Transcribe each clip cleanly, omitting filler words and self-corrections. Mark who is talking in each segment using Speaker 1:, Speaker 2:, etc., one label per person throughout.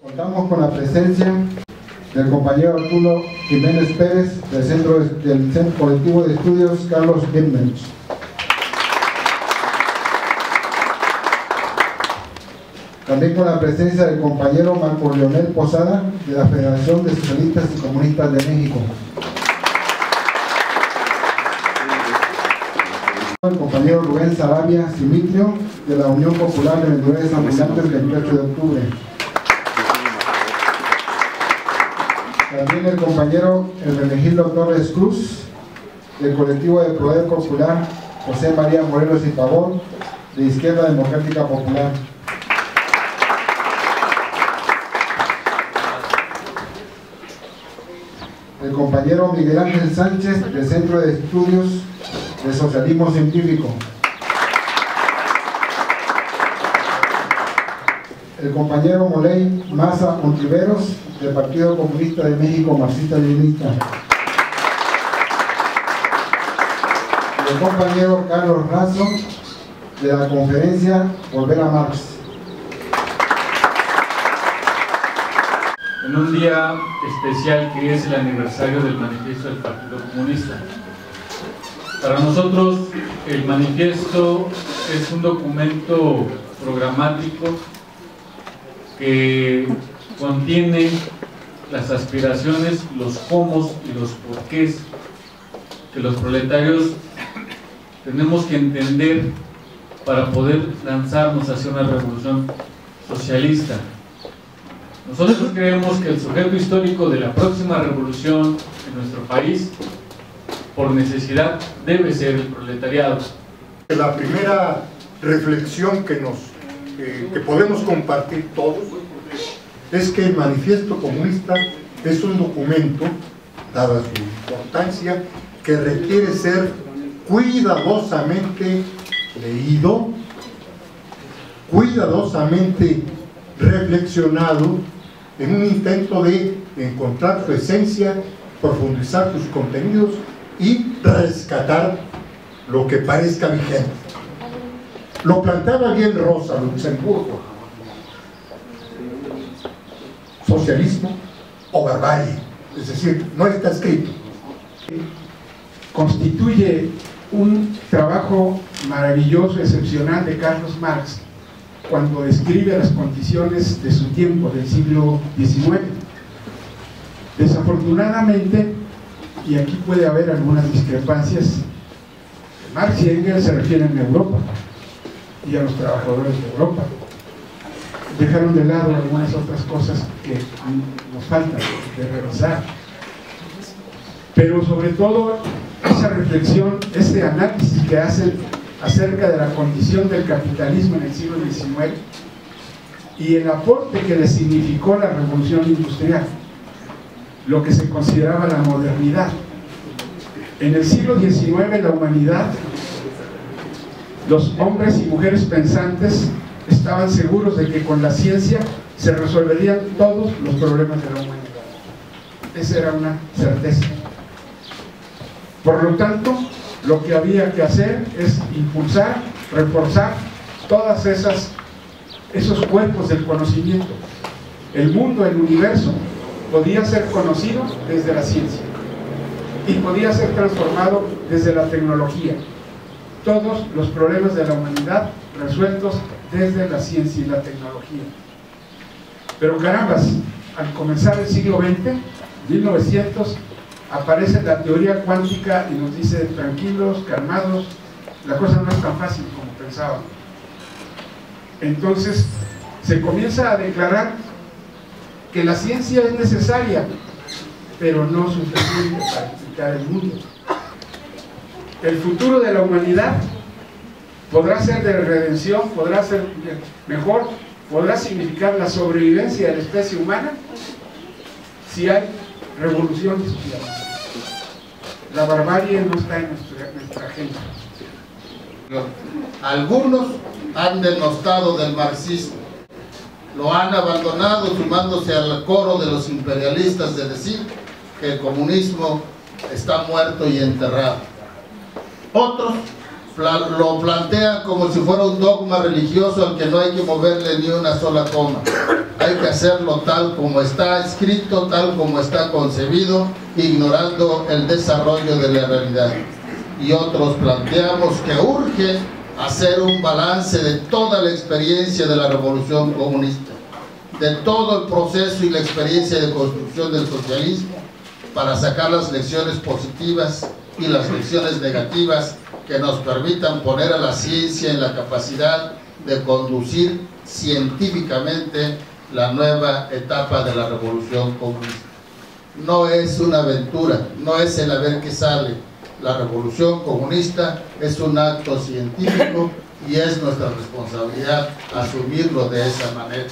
Speaker 1: Contamos con la presencia del compañero Arturo Jiménez Pérez del Centro Colectivo de Estudios Carlos Giménez. También con la presencia del compañero Marco Leonel Posada de la Federación de Socialistas y Comunistas de México. El compañero Rubén Sarabia Simitrio de la Unión Popular de Vendedores Ambulantes del 28 de octubre. También el compañero Hermenegildo Torres Cruz del colectivo de Poder Popular José María Morelos y Pavón de Izquierda Democrática Popular. El compañero Miguel Ángel Sánchez del Centro de Estudios de Socialismo Científico. El compañero Moley Maza Ontiveros del Partido Comunista de México Marxista-Leninista. El compañero Carlos Razo de la Conferencia Volver a Marx.
Speaker 2: En un día especial que es el aniversario del manifiesto del Partido Comunista. Para nosotros el manifiesto es un documento programático que contiene las aspiraciones, los cómo y los porqués que los proletarios tenemos que entender para poder lanzarnos hacia una revolución socialista. Nosotros creemos que el sujeto histórico de la próxima revolución en nuestro país, por necesidad, debe ser el proletariado.
Speaker 3: La primera reflexión que podemos compartir todos es que el Manifiesto Comunista es un documento, dada su importancia, que requiere ser cuidadosamente leído, cuidadosamente reflexionado, en un intento de encontrar su esencia, profundizar sus contenidos y rescatar lo que parezca vigente. Lo planteaba bien Rosa Luxemburgo: socialismo o barbarie, es decir, no está escrito.
Speaker 4: Constituye un trabajo maravilloso, excepcional de Carlos Marx cuando describe las condiciones de su tiempo, del siglo XIX. Desafortunadamente, y aquí puede haber algunas discrepancias, Marx y Engels se refieren a Europa y a los trabajadores de Europa. Dejaron de lado algunas otras cosas que nos faltan de revisar. Pero sobre todo, esa reflexión, este análisis que hacen acerca de la condición del capitalismo en el siglo XIX y el aporte que le significó la revolución industrial, lo que se consideraba la modernidad. En el siglo XIX la humanidad, los hombres y mujeres pensantes estaban seguros de que con la ciencia se resolverían todos los problemas de la humanidad. Esa era una certeza. Por lo tanto, lo que había que hacer es impulsar, reforzar todas esos cuerpos del conocimiento. El mundo, el universo, podía ser conocido desde la ciencia y podía ser transformado desde la tecnología. Todos los problemas de la humanidad resueltos desde la ciencia y la tecnología. Pero carambas, al comenzar el siglo XX, 1900, aparece la teoría cuántica y nos dice: tranquilos, calmados, la cosa no es tan fácil como pensábamos. Entonces se comienza a declarar que la ciencia es necesaria, pero no suficiente para explicar el mundo. El futuro de la humanidad podrá ser de redención, podrá ser mejor, podrá significar la sobrevivencia de la especie humana si hay revolución social. La barbarie no está en nuestra agenda.
Speaker 5: Algunos han denostado del marxismo, lo han abandonado sumándose al coro de los imperialistas de decir que el comunismo está muerto y enterrado. Otros lo plantean como si fuera un dogma religioso al que no hay que moverle ni una sola coma. Hay que hacerlo tal como está escrito, tal como está concebido, ignorando el desarrollo de la realidad. Y otros planteamos que urge hacer un balance de toda la experiencia de la revolución comunista, de todo el proceso y la experiencia de construcción del socialismo, para sacar las lecciones positivas y las lecciones negativas que nos permitan poner a la ciencia en la capacidad de conducir científicamente la nueva etapa de la revolución comunista. No es una aventura, no es el a ver qué sale. La revolución comunista es un acto científico y es nuestra responsabilidad asumirlo de esa manera.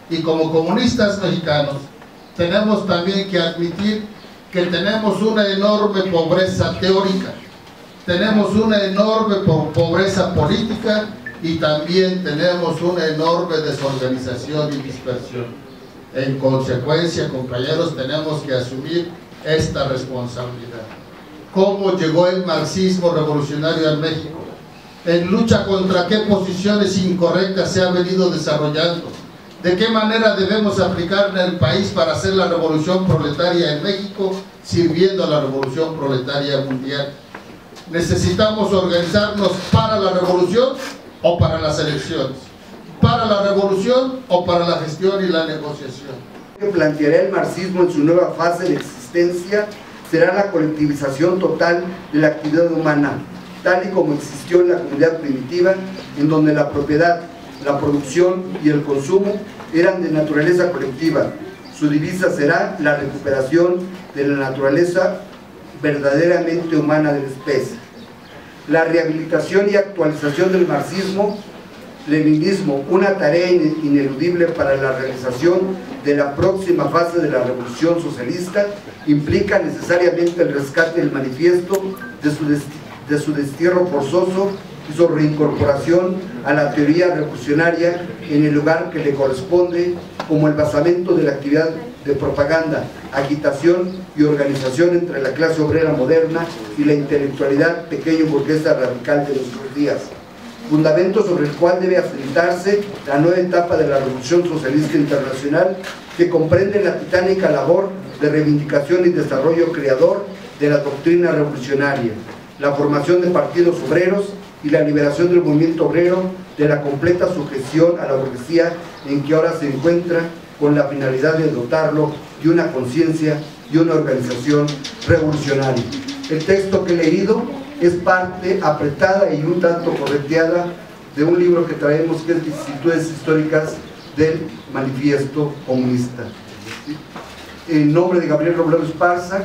Speaker 5: Y como comunistas mexicanos tenemos también que admitir que tenemos una enorme pobreza teórica, tenemos una enorme pobreza política y también tenemos una enorme desorganización y dispersión. En consecuencia, compañeros, tenemos que asumir esta responsabilidad. ¿Cómo llegó el marxismo revolucionario a México? ¿En lucha contra qué posiciones incorrectas se ha venido desarrollando? ¿De qué manera debemos aplicar en el país para hacer la revolución proletaria en México, sirviendo a la revolución proletaria mundial? ¿Necesitamos organizarnos para la revolución o para las elecciones? ¿Para la revolución o para la gestión y la negociación?
Speaker 6: Lo que planteará el marxismo en su nueva fase de existencia será la colectivización total de la actividad humana, tal y como existió en la comunidad primitiva, en donde la propiedad, la producción y el consumo eran de naturaleza colectiva. Su divisa será la recuperación de la naturaleza verdaderamente humana de la especie. La rehabilitación y actualización del marxismo-leninismo, una tarea ineludible para la realización de la próxima fase de la revolución socialista, implica necesariamente el rescate del manifiesto, de su destierro forzoso y su reincorporación a la teoría revolucionaria en el lugar que le corresponde, como el basamento de la actividad de propaganda, agitación y organización entre la clase obrera moderna y la intelectualidad pequeño burguesa radical de nuestros días, fundamento sobre el cual debe asentarse la nueva etapa de la Revolución Socialista Internacional, que comprende la titánica labor de reivindicación y desarrollo creador de la doctrina revolucionaria, la formación de partidos obreros y la liberación del movimiento obrero de la completa sujeción a la burguesía en que ahora se encuentra, con la finalidad de dotarlo de una conciencia y una organización revolucionaria. El texto que he leído es parte apretada y un tanto correteada de un libro que traemos, que es Vicisitudes Históricas del Manifiesto Comunista. En nombre de Gabriel Robledo Esparza,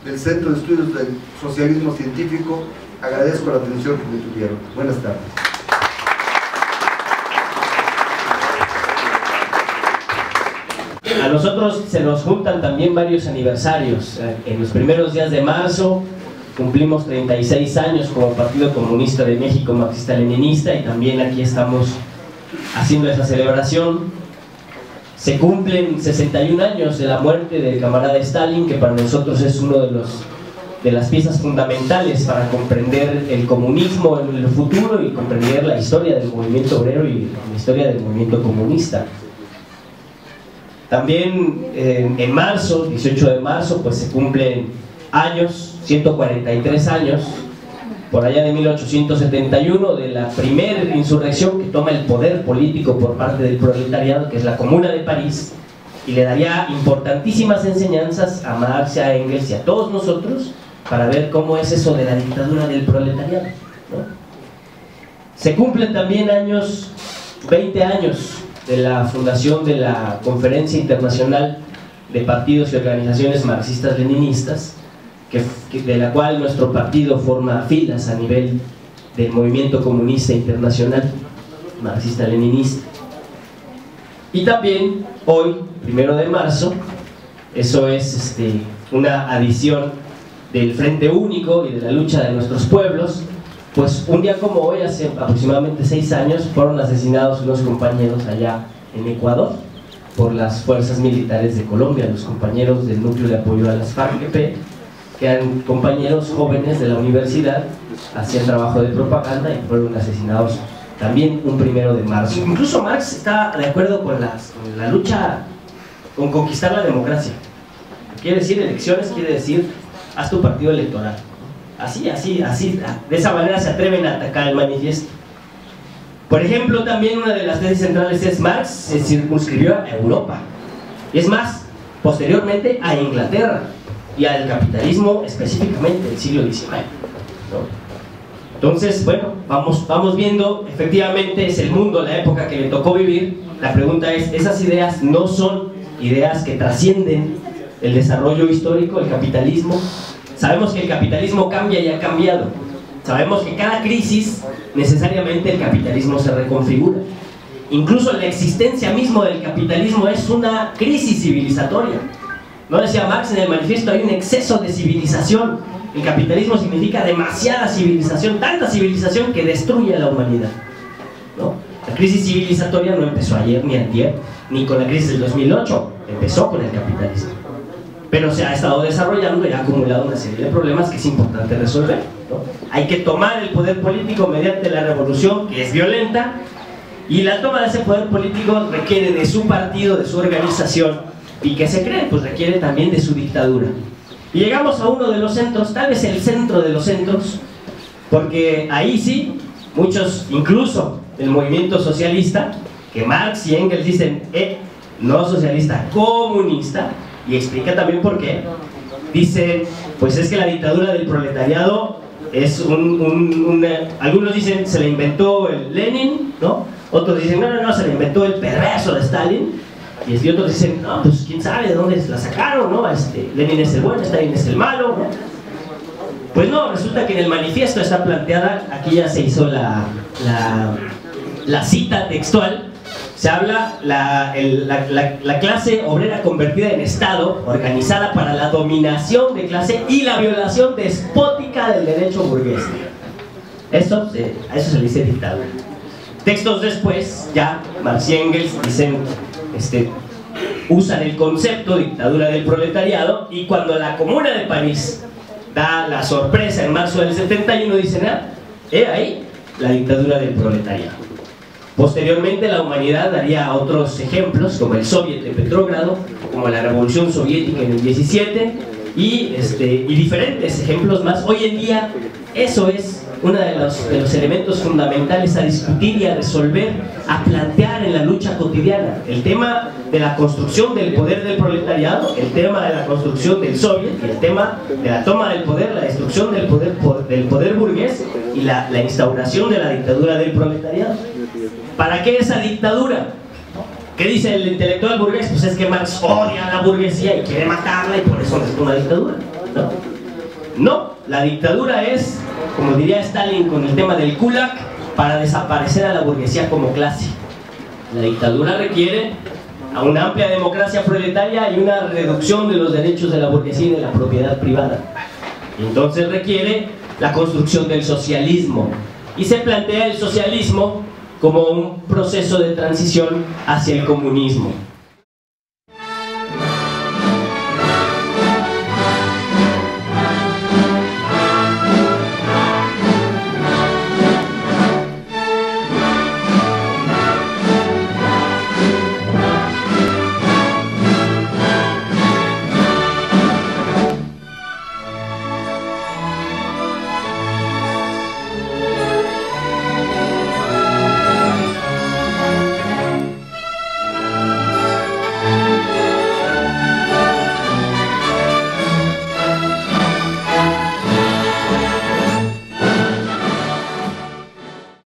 Speaker 6: del Centro de Estudios del Socialismo Científico, agradezco la atención que me tuvieron. Buenas tardes.
Speaker 7: A nosotros se nos juntan también varios aniversarios. En los primeros días de marzo cumplimos 36 años como Partido Comunista de México marxista-leninista, y también aquí estamos haciendo esa celebración. Se cumplen 61 años de la muerte del camarada Stalin, que para nosotros es uno de las piezas fundamentales para comprender el comunismo en el futuro y comprender la historia del movimiento obrero y la historia del movimiento comunista. También en marzo, 18 de marzo, pues se cumplen años, 143 años, por allá de 1871, de la primera insurrección que toma el poder político por parte del proletariado, que es la Comuna de París, y le daría importantísimas enseñanzas a Marx, a Engels y a todos nosotros para ver cómo es eso de la dictadura del proletariado, ¿no? Se cumplen también 20 años de la fundación de la Conferencia Internacional de Partidos y Organizaciones Marxistas-Leninistas, de la cual nuestro partido forma filas a nivel del movimiento comunista internacional marxista-leninista. Y también hoy, 1 de marzo, eso es una adición del Frente Único y de la lucha de nuestros pueblos, pues un día como hoy, hace aproximadamente 6 años, fueron asesinados unos compañeros allá en Ecuador por las fuerzas militares de Colombia, los compañeros del núcleo de apoyo a las FARC-EP, que eran compañeros jóvenes de la universidad hacían trabajo de propaganda y fueron asesinados también un 1 de marzo. Incluso Marx está de acuerdo con la lucha, con conquistar la democracia. Quiere decir elecciones, quiere decir haz tu partido electoral. Así, de esa manera se atreven a atacar el manifiesto. Por ejemplo, también una de las tesis centrales es Marx se circunscribió a Europa. Y es más, posteriormente a Inglaterra y al capitalismo específicamente del siglo XIX, ¿no? Entonces, bueno, vamos viendo, efectivamente es el mundo, la época que le tocó vivir. La pregunta es, esas ideas no son ideas que trascienden el desarrollo histórico, el capitalismo. Sabemos que el capitalismo cambia y ha cambiado. Sabemos que cada crisis, necesariamente el capitalismo se reconfigura. Incluso la existencia mismo del capitalismo es una crisis civilizatoria. ¿No decía Marx en el manifiesto? Hay un exceso de civilización. El capitalismo significa demasiada civilización, tanta civilización que destruye a la humanidad, ¿no? La crisis civilizatoria no empezó ayer ni antier, ni con la crisis del 2008, empezó con el capitalismo. Pero se ha estado desarrollando y ha acumulado una serie de problemas que es importante resolver, ¿no? Hay que tomar el poder político mediante la revolución, que es violenta, y la toma de ese poder político requiere de su partido, de su organización, y que se cree, pues requiere también de su dictadura. Y llegamos a uno de los centros, tal vez el centro de los centros, porque ahí sí, muchos, incluso del movimiento socialista, que Marx y Engels dicen, no socialista, comunista, y explica también por qué. Dicen, pues es que la dictadura del proletariado es algunos dicen se la inventó el Lenin, ¿no? Otros dicen, no, se la inventó el perverso de Stalin. Y otros dicen, no, pues quién sabe de dónde la sacaron, ¿no? Lenin es el bueno, Stalin es el malo, ¿no? Pues no, resulta que en el manifiesto está planteada, aquí ya se hizo la cita textual, se habla la clase obrera convertida en Estado, organizada para la dominación de clase y la violación despótica del derecho burgués. A eso se le dice dictadura. Textos después, ya Marx y Engels dicen, usan el concepto dictadura del proletariado, y cuando la Comuna de París da la sorpresa en marzo del 71 dicen, ahí la dictadura del proletariado. Posteriormente la humanidad daría otros ejemplos como el Soviet de Petrógrado, como la Revolución Soviética en el 17 y diferentes ejemplos más. Hoy en día eso es uno de los elementos fundamentales a discutir y a resolver, a plantear en la lucha cotidiana. El tema de la construcción del poder del proletariado, el tema de la construcción del soviet, el tema de la toma del poder, la destrucción del poder burgués y la instauración de la dictadura del proletariado. ¿Para qué esa dictadura? ¿Qué dice el intelectual burgués? Pues es que Marx odia a la burguesía y quiere matarla y por eso es una dictadura, ¿no? No, la dictadura es, como diría Stalin con el tema del Kulak, para desaparecer a la burguesía como clase. La dictadura requiere a una amplia democracia proletaria y una reducción de los derechos de la burguesía y de la propiedad privada. Y entonces requiere la construcción del socialismo. Y se plantea el socialismo como un proceso de transición hacia el comunismo.